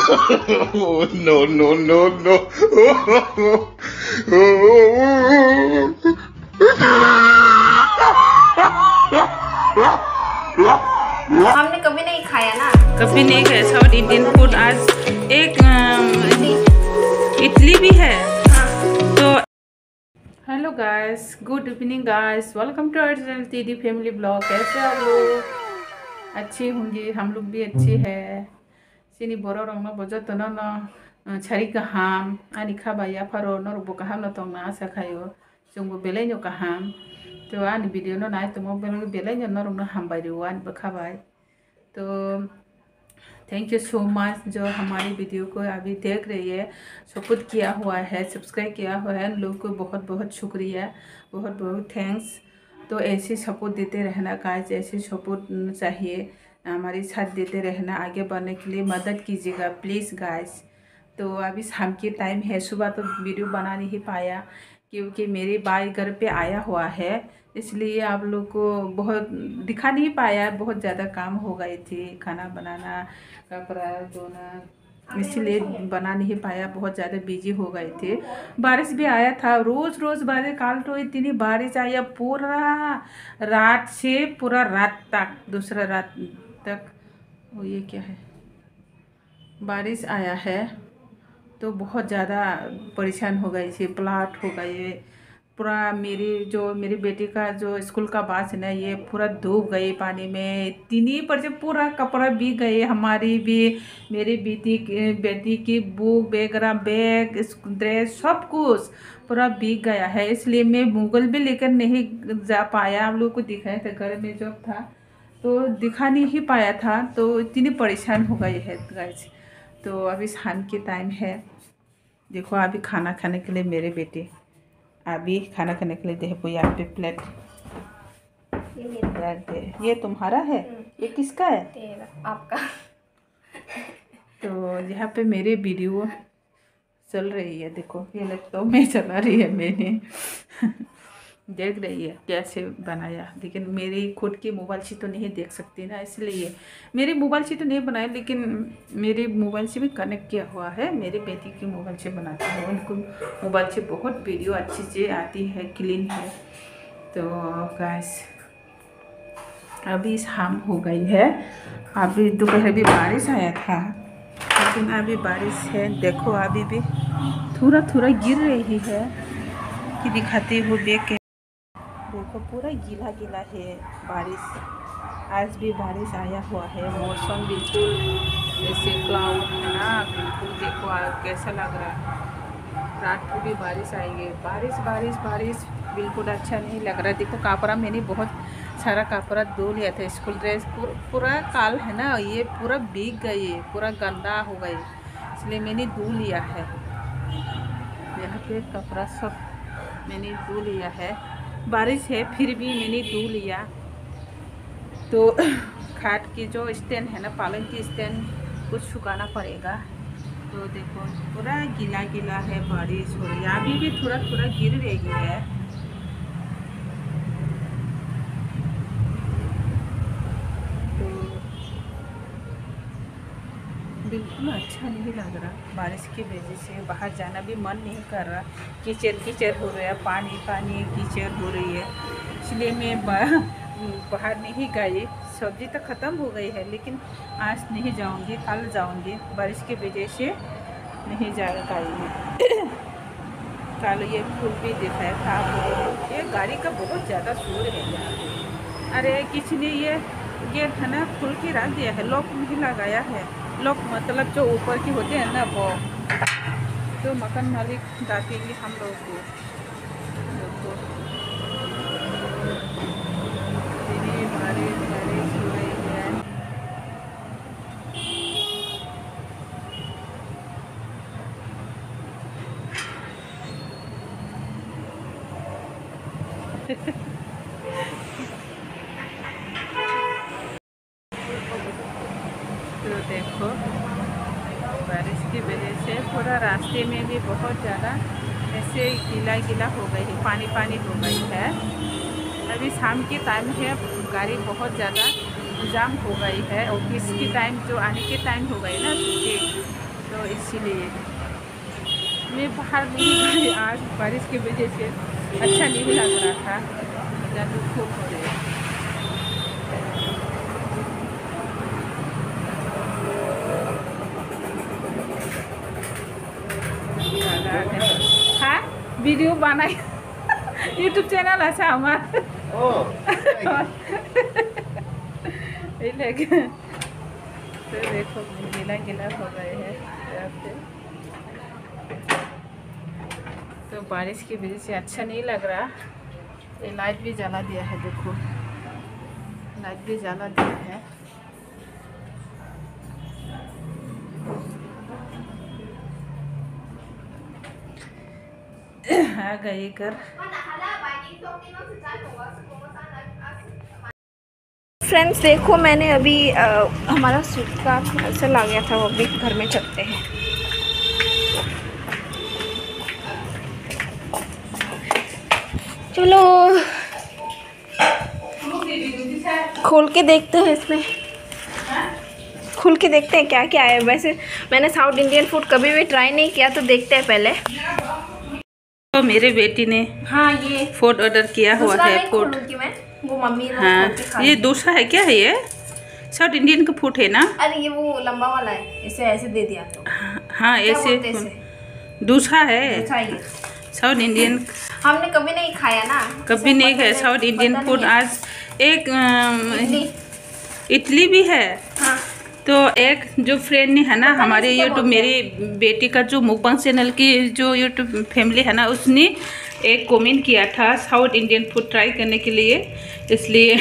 Oh, no, no, no, no. हमने कभी नहीं खाया ना, कभी नहीं खाया साउथ इंडियन फूड। आज एक इडली भी है। तो hello guys, good evening guys, welcome to our channel Didi family blog. कैसे आप लोग? अच्छे होंगे, हम लोग भी अच्छे हैं। सिनी बर रंग बजो तो न छारी गाहाम आनी खाबाया फारो न रबो गाहाम न तंग ना आशा खायो जोंबो बेलाय न गाहाम। तो आनी वीडियो न नाय तो बेलाय न रंग हम बायरो आनी बखाबाय। तो थैंक यू सो मच जो हमारी वीडियो को अभी देख रही है, सपोर्ट किया हुआ है, सब्सक्राइब किया हुआ है, लोग को बहुत बहुत शुक्रिया, बहुत बहुत थैंक्स। तो ऐसे सपोर्ट देते रहना गाइस, ऐसे सपोर्ट चाहिए, हमारे साथ देते रहना, आगे बढ़ने के लिए मदद कीजिएगा प्लीज़ गाइस। तो अभी शाम के टाइम है, सुबह तो वीडियो बना नहीं पाया क्योंकि मेरे भाई घर पे आया हुआ है, इसलिए आप लोग को बहुत दिखा नहीं पाया, बहुत ज़्यादा काम हो गए थे, खाना बनाना, कपड़ा धोना, इसलिए बना नहीं पाया, बहुत ज़्यादा बिजी हो गए थे। बारिश भी आया था, रोज़ रोज़ बारिश, कल तो इतनी बारिश आया पूरा रात से पूरा रात तक, दूसरा रात तक। वो ये क्या है, बारिश आया है तो बहुत ज़्यादा परेशान हो गई थी, प्लाट हो गए पूरा। मेरी बेटी का जो स्कूल का बस है ना, ये पूरा डूब गए पानी में, इतनी पर से पूरा कपड़ा भीग गए, हमारी भी, मेरी बेटी की बुक वगैरह, बैग, ड्रेस, सब कुछ पूरा भीग गया है। इसलिए मैं मोबाइल भी लेकर नहीं जा पाया, आप लोग को दिखाया था, घर में जब था तो दिखा नहीं पाया था, तो इतनी परेशान हो गई है गाइस। तो अभी शाम के टाइम है, देखो अभी खाना खाने के लिए मेरे बेटे अभी खाना खाने के लिए देखो यहाँ पे प्लेट दे। ये तुम्हारा है, ये किसका है? तेरा, आपका। तो यहाँ पे मेरे वीडियो चल रही है, देखो ये लैपटॉप में चला रही है, मैंने देख रही है कैसे बनाया, लेकिन मेरी खुद की मोबाइल से तो नहीं देख सकती ना, इसलिए मेरी मोबाइल से तो नहीं बनाया, लेकिन मेरे मोबाइल से भी कनेक्ट किया हुआ है, मेरी बेटी की मोबाइल से बनाती हूँ, उनको मोबाइल से बहुत वीडियो अच्छी से आती है, क्लीन है। तो गाइस अभी शाम हो गई है, अभी दोपहर भी बारिश आया था, लेकिन अभी बारिश है, देखो अभी भी थोड़ा थोड़ा गिर रही है कि दिखाते हो देख के, देखो पूरा गीला गीला है बारिश। आज भी बारिश आया हुआ है, मौसम बिल्कुल जैसे क्लाउड है ना, बिल्कुल देखो कैसा लग रहा है, रात को भी बारिश आएगी। बारिश बारिश बारिश बिल्कुल अच्छा नहीं लग रहा है। देखो कपड़ा मैंने बहुत सारा कपड़ा धो लिया था, स्कूल ड्रेस पूरा काल है ना, ये पूरा भीग गई, पूरा गंदा हो गई, इसलिए मैंने धो लिया है। यहाँ पे कपड़ा सब मैंने धो लिया है, बारिश है फिर भी मैंने धो लिया। तो खाट की जो स्टैंड है ना, पालन की स्टैंड, कुछ सुखाना पड़ेगा। तो देखो पूरा गीला गीला है, बारिश हो रही है, अभी भी थोड़ा थोड़ा गिर रही है। तो बिल्कुल अच्छा नहीं लग रहा, बारिश की वजह से बाहर जाना भी मन नहीं कर रहा, कीचड़ कीचड़ हो रहा है, पानी पानी कीचड़ हो रही है, इसलिए मैं बाहर नहीं गई। सब्जी तो ख़त्म हो गई है, लेकिन आज नहीं जाऊंगी, कल जाऊंगी, बारिश की वजह से नहीं जा गई। कल ये फूल भी दिखाया था, ये गाड़ी का बहुत ज़्यादा शोर है यहाँ पे। अरे किसी ने ये है ना फूल की रख दिया है, लॉक नहीं लगाया है, लॉक मतलब जो ऊपर की होते हैं ना, वो तो मकान मालिक डांटेंगे हम लोग को। बारिश हो रही है। तो देखो बारिश की वजह से पूरा रास्ते में भी बहुत ज़्यादा ऐसे गीला गीला हो गई है, पानी पानी हो गई है। अभी शाम के टाइम है, गाड़ी बहुत ज़्यादा जाम हो गई है, ऑफिस की टाइम जो आने के टाइम हो गई ना छुट्टी, इसीलिए मैं बाहर नहीं गई आज बारिश की वजह से। अच्छा नहीं लग रहा था, ज़्यादा धूप हो रही है। हाँ वीडियो बनाई यूट्यूब चैनल अच्छा हमारा तो देखो गीला गीला हो गए हैं तो बारिश की वजह से अच्छा नहीं लग रहा। ये लाइट भी जला दिया है, देखो लाइट भी जला दिया है। आ गए घर। फ्रेंड्स देखो मैंने अभी हमारा सूट का पार्सल आ गया था, वो भी घर में चलते हैं। चलो खोल के देखते हैं, इसमें खोल के देखते हैं क्या क्या है। वैसे मैंने साउथ इंडियन फूड कभी भी ट्राई नहीं किया, तो देखते हैं पहले। तो मेरे बेटी ने हाँ ये फूड ऑर्डर किया हुआ है। फूड वो मम्मी हाँ ये डोसा है क्या है? ये साउथ इंडियन का फूड है ना? अरे ये वो लंबा वाला है, इसे ऐसे दे दिया तो। हाँ ऐसे डोसा है साउथ इंडियन। हमने कभी नहीं खाया ना, कभी नहीं खाया साउथ इंडियन फूड। आज एक इडली भी है। हाँ। तो एक जो फ्रेंड ने है ना हमारे यूट्यूब, मेरी बेटी का जो मुकबंग चैनल की जो यूट्यूब फैमिली है ना, उसने एक कमेंट किया था साउथ इंडियन फूड ट्राई करने के लिए, इसलिए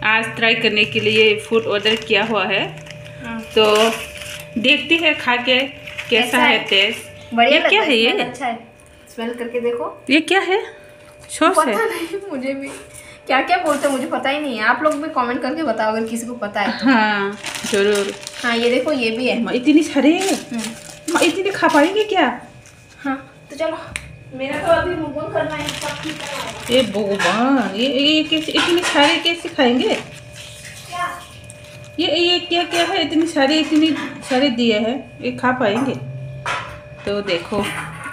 आज ट्राई करने के लिए फूड ऑर्डर किया हुआ है। तो देखते हैं खा के कैसा है टेस्ट। बढ़िया ये क्या है? ये अच्छा है, स्मेल करके देखो। ये क्या है? सॉस है? पता नहीं मुझे भी क्या क्या बोलते हैं, मुझे पता ही नहीं है। आप लोग भी कमेंट करके बताओ अगर किसी को पता है तो। हाँ जरूर। हाँ ये देखो ये भी है। इतनी सारे इतनी खा पाएंगे क्या? हाँ तो चलो, मेरा तो अभी मुकबंग करना है, सब ठीक है। ये भगवान, ये कैसे इतनी सारे कैसे खाएंगे? क्या ये क्या क्या है? इतनी सारे दिए हैं, ये खा पाएंगे? तो देखो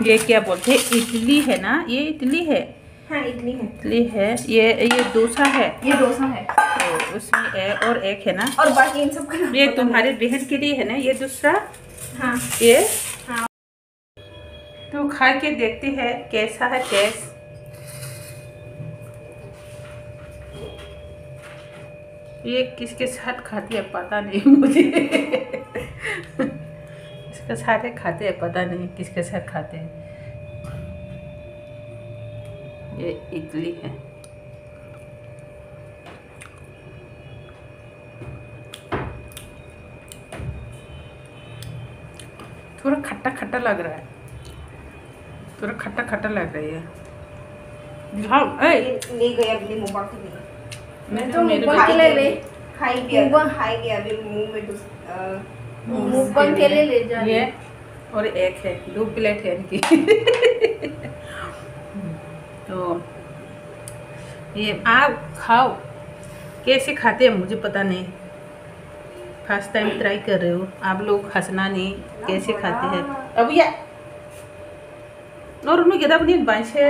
ये क्या बोलते हैं, इडली है ना? ये इडली है। हाँ इडली है। इडली है। ये डोसा है। ये डोसा है। तो उसमें और एक है ना, और बाकी इन सब का ये तुम्हारे बहन के लिए है ना, ये दूसरा। हाँ ये हाँ। तो खा के देखते हैं कैसा है टेस्ट। ये किसके साथ खाती है पता नहीं मुझे इसके साथ खाते हैं, पता नहीं किसके साथ खाते हैं। ये इडली है। थोड़ा खट्टा खट्टा लग रहा है, थोड़ा खट्टा खट्टा लग रही है। ले गई अपनी मुंह से। मैं तो मेरे खाई गया अभी मुंह में मुंह के लिए ले जा। ये और एक है, 2 प्लेट है इनकी तो ये आप खाओ, कैसे खाते हैं मुझे पता नहीं, फर्स्ट टाइम ट्राई कर रहे हो आप लोग, हंसना नहीं। कैसे खाते हैं अब ये? और उन्हें गिरा अपनी बांस है।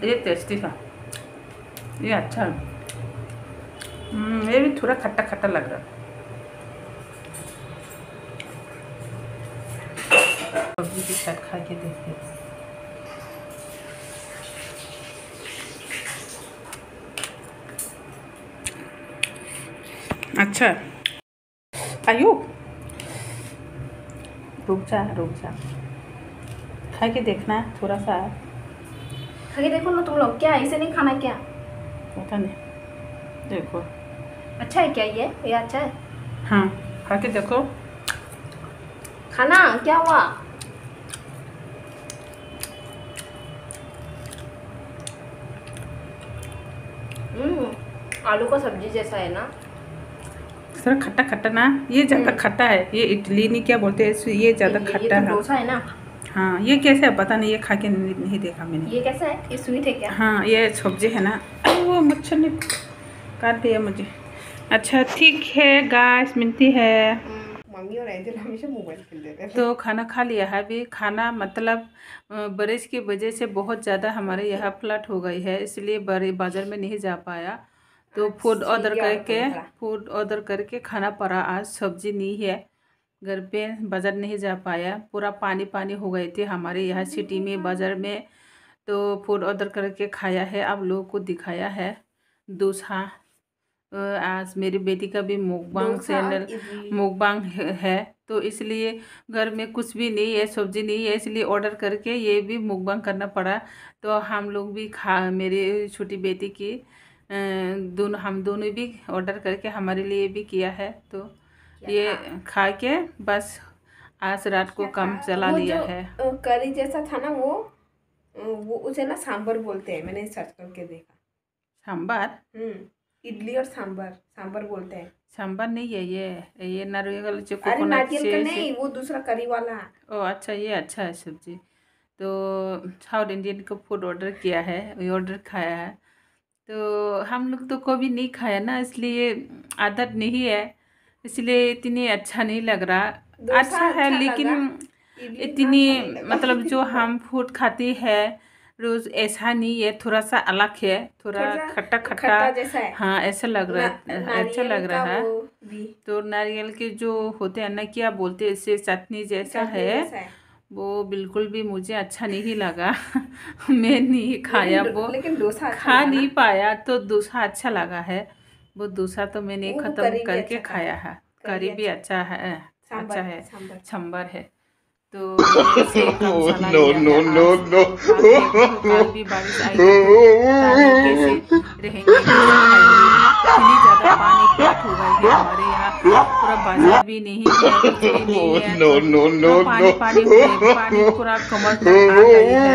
ये टेस्टी था, ये अच्छा है। ये भी थोड़ा खट्टा खट्टा लग रहा है। सब्जी के साथ खा के देखते हैं। अच्छा आयु रुक जा, खा के देखना थोड़ा सा। खा के देखो ना तुम लोग, क्या ऐसे नहीं खाना क्या? पता नहीं, देखो अच्छा है क्या? ये अच्छा है। हाँ खा के देखो। खाना क्या हुआ? आलू का सब्जी जैसा है ना, थोड़ा खट्टा खट्टा ना। ये ज़्यादा खट्टा है, ये इडली नहीं क्या बोलते हैं, ये ज़्यादा खट्टा है। डोसा है ना। हाँ ये कैसे है पता नहीं, ये खा के नहीं देखा मैंने। ये कैसा है? ये स्वीट है क्या? हाँ ये सब्जी है ना। अरे वो मच्छर ने काट दिया मुझे। अच्छा ठीक है गाइस, मिलती है। मम्मी और एंजल हमेशा मोबाइल खेल देते हैं। तो खाना खा लिया है अभी। खाना मतलब बारिश की वजह से बहुत ज़्यादा हमारे यहाँ फ्लड हो गई है, इसलिए बड़े बाज़ार में नहीं जा पाया। तो फूड ऑर्डर करके खाना पड़ा। आज सब्जी नहीं है घर पे, बाज़ार नहीं जा पाया। पूरा पानी पानी हो गए थे हमारे यहाँ सिटी में, बाज़ार में। तो फूड ऑर्डर करके खाया है, आप लोगों को दिखाया है। डोसा, आज मेरी बेटी का भी मुकबांग चैनल मुकबांग है, तो इसलिए घर में कुछ भी नहीं है, सब्जी नहीं है, इसलिए ऑर्डर करके ये भी मुकबांग करना पड़ा। तो हम लोग भी मेरी छोटी बेटी की हम दोनों भी ऑर्डर करके हमारे लिए भी किया है। तो ये खा के बस आज रात को काम चला लिया है। करी जैसा था ना वो उसे ना सांबर बोलते हैं, मैंने सर्च करके देखा। सांबर? इडली और सांबर बोलते हैं। सांबर नहीं है ये नारियल जो अरे नारियल का नहीं, वो दूसरा करी वाला। ओ अच्छा, ये अच्छा है सब्जी। तो साउथ इंडियन का फूड ऑर्डर किया है, ये ऑर्डर खाया है। तो हम लोग तो कभी नहीं खाया ना, इसलिए आदत नहीं है, इसलिए इतनी अच्छा नहीं लग रहा। अच्छा है लेकिन इतनी मतलब जो हम फूड खाते हैं रोज ऐसा नहीं है, थोड़ा सा अलग है, थोड़ा खट्टा खट्टा जैसा है। हाँ ऐसा लग रहा है, अच्छा लग रहा है। तो नारियल के जो होते हैं ना, क्या बोलते हैं इसे, चटनी जैसा है, वो बिल्कुल भी मुझे अच्छा नहीं लगा। मैं नहीं खाया वो, लेकिन डोसा खा नहीं पाया। तो डोसा अच्छा लगा है, वो डोसा तो मैंने ख़त्म करके खाया है। करी भी अच्छा है, अच्छा है, सांबर है। तो नो नो नो नो कल भी बारिश आएगी तो कैसे रहेंगे, कैसे खाएंगे। इतनी ज़्यादा पानी फ्लड हो गई है हमारे यहाँ, पूरा बाजार भी नहीं है, कुछ भी नहीं है। नो नो नो पानी पानी हो गई, पानी पूरा कमर तक आ गई है।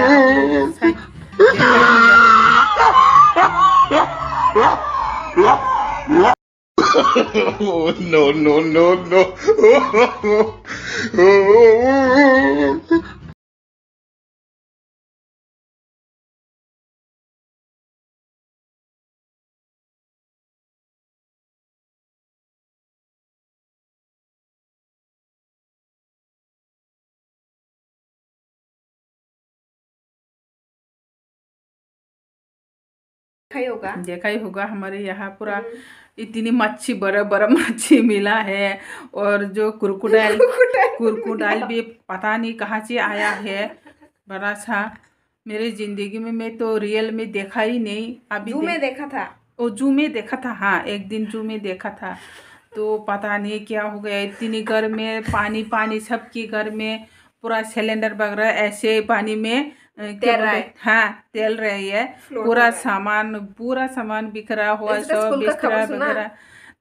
नो नो नो नो देखा ही होगा हमारे यहाँ पूरा इतनी मच्छी, बड़ा बड़ा मच्छी मिला है। और जो कुरकुडाइल भी पता नहीं कहाँ से आया है, बड़ा सा। मेरी जिंदगी में मैं तो रियल में देखा ही नहीं। अभी जू में देखा था, वो जू में देखा था, हाँ एक दिन जू में देखा था। तो पता नहीं क्या हो गया, इतनी घर में पानी पानी, सबकी घर में पूरा सिलेंडर वगैरह ऐसे पानी में तैर रहा है। हाँ तैर रही है, पूरा सामान बिखरा हुआ, सब बिस्तरा वगैरह।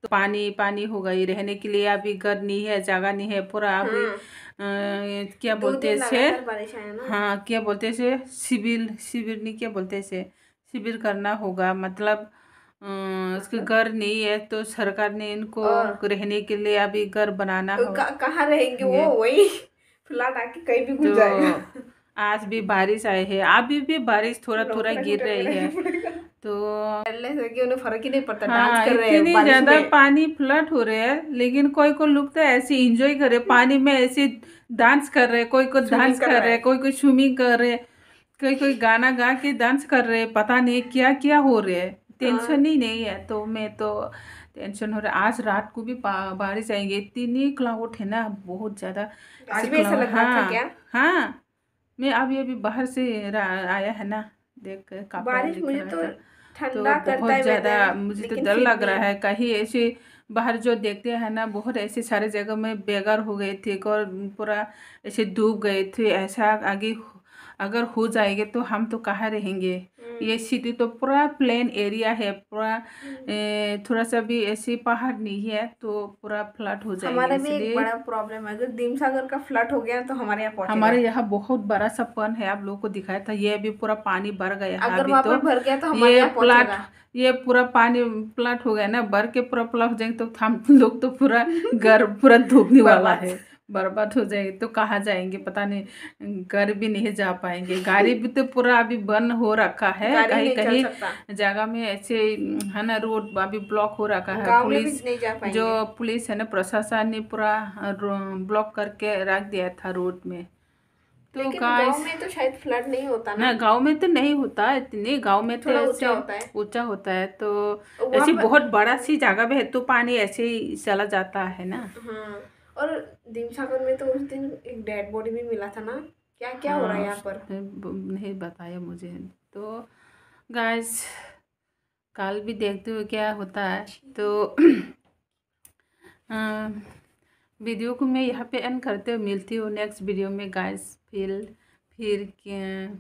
तो पानी पानी हो गई, रहने के लिए अभी घर नहीं है, जगह नहीं है पूरा। अभी क्या बोलते हैं इसे, हाँ क्या बोलते हैं इसे, शिविर नहीं, क्या बोलते हैं इसे, शिविर करना होगा। मतलब उसके घर नहीं है, तो सरकार ने इनको रहने के लिए अभी घर बनाना होगा। कहाँ रहेंगे वो, वही फ्लड आके कहीं भी घुस जाएगा। आज भी बारिश आए है, अभी भी बारिश थोड़ा थोड़ा गिर रही है। तो उन्हें फर्क ही नहीं पड़ता, हाँ, डांस कर रहे हैं इतनी ज्यादा पानी फ्लड हो रहे हैं, लेकिन कोई को लोग तो ऐसे एंजॉय कर रहे, पानी में ऐसे डांस कर रहे, कोई को डांस कर रहे, कोई स्विमिंग कर रहे, कोई गाना गा के डांस कर रहे, पता नहीं क्या क्या हो रहे है। टेंशन ही नहीं है, तो मैं तो टेंशन हो रहा है। आज रात को भी बारिश आएंगे, इतनी क्लाउड है ना, बहुत ज्यादा। हाँ मैं अभी बाहर से आया है ना, देख बारिश मुझे तो ठंडा बहुत ज़्यादा मुझे तो डर लग रहा है। कहीं ऐसे बाहर जो देखते हैं ना, बहुत ऐसे सारे जगह में बेघर हो गए थे और पूरा ऐसे डूब गए थे। ऐसा आगे अगर हो जाएंगे तो हम तो कहाँ रहेंगे। ये सिटी तो पूरा प्लेन एरिया है, पूरा थोड़ा सा भी ऐसे पहाड़ नहीं है, तो पूरा फ्लड हो जाएगा। हमारे भी एक बड़ा प्रॉब्लम है, अगर दिमसागर का फ्लड हो गया तो हमारे यहाँ बहुत बड़ा सा पन है, आप लोगों को दिखाया था, ये भी पूरा पानी भर गया। अगर वहाँ पर भर गया तो हमारे यहाँ पहुंचेगा। ये पूरा पानी प्लाट हो गया ना, भर के पूरा प्लाट हो जाएंगे तो हम लोग तो पूरा घर पूरा डूबने वाला है, बर्बाद हो जाएगी तो कहाँ जाएंगे पता नहीं, घर भी नहीं जा पाएंगे। गाड़ी भी तो पूरा अभी बंद हो रखा है, गाड़ी कहीं नहीं चल कहीं सकता। जगह में ऐसे है ना, रोड अभी ब्लॉक हो रखा है। गांव में भी पुलिस नहीं जा पाएंगे। जो पुलिस है ना, प्रशासन ने पूरा ब्लॉक करके रख दिया था रोड में। तो लेकिन गाइस, गांव में तो शायद फ्लड नहीं होता ना ना। गांव में तो नहीं होता इतने, गांव में तो थोड़ा ऐसे ऊंचा होता है। ऊंचा होता है, तो वहाँ ऐसी पर। बहुत बड़ा सी जगह में है तो पानी ऐसे ही चला जाता है ना। हाँ। और दीमसागर में तो उस दिन एक डेड बॉडी भी मिला था ना। क्या क्या हो रहा है हाँ, यहाँ पर। उसने नहीं बताया मुझे। तो गाइस, कल भी देखते हुए क्या होता है। तो वीडियो को मैं यहाँ पे एंड करते हुए मिलती हूँ नेक्स्ट वीडियो में गाइस। फिर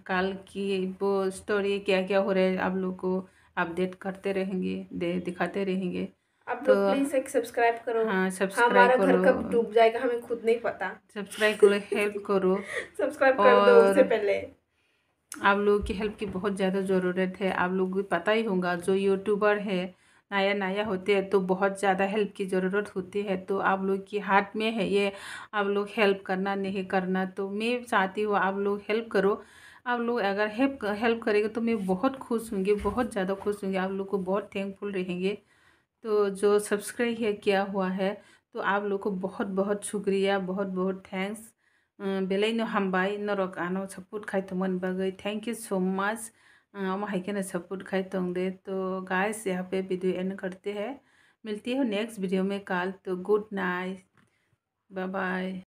कल की वो स्टोरी क्या क्या हो रहा है आप लोग को अपडेट करते रहेंगे, दिखाते रहेंगे। आप तो लोग प्लीज एक सब्सक्राइब करो। हाँ, सब्सक्राइब हमारा करो, घर कब डूब जाएगा हमें खुद नहीं पता। सब्सक्राइब करो, हेल्प करो। सब्सक्राइब कर दो और उससे पहले। आप लोगों की हेल्प की बहुत ज़्यादा ज़रूरत है। आप लोग को पता ही होगा, जो यूट्यूबर है नया नया होते हैं तो बहुत ज़्यादा हेल्प की ज़रूरत होती है। तो आप लोग की हाथ में है ये, आप लोग हेल्प करना नहीं करना। तो मैं चाहती हूँ आप लोग हेल्प करो। आप लोग अगर हेल्प करेंगे तो मैं बहुत खुश होंगी, बहुत ज़्यादा खुश होंगी, आप लोग को बहुत थैंकफुल रहेंगे। तो जो सब्सक्राइब है किया हुआ है तो आप लोग को बहुत बहुत शुक्रिया, बहुत बहुत थैंक्स। बेलायनो हामबाय नरक आनो सपोर्ट खाइतोंमोन बागै, थैंक यू सो मच। माहायकेनो सपोर्ट खाइतोंदे। तो गाइस, यहाँ पे वीडियो एंड करते हैं, मिलती है नेक्स्ट वीडियो में कल। तो गुड नाइट, बाय बाय।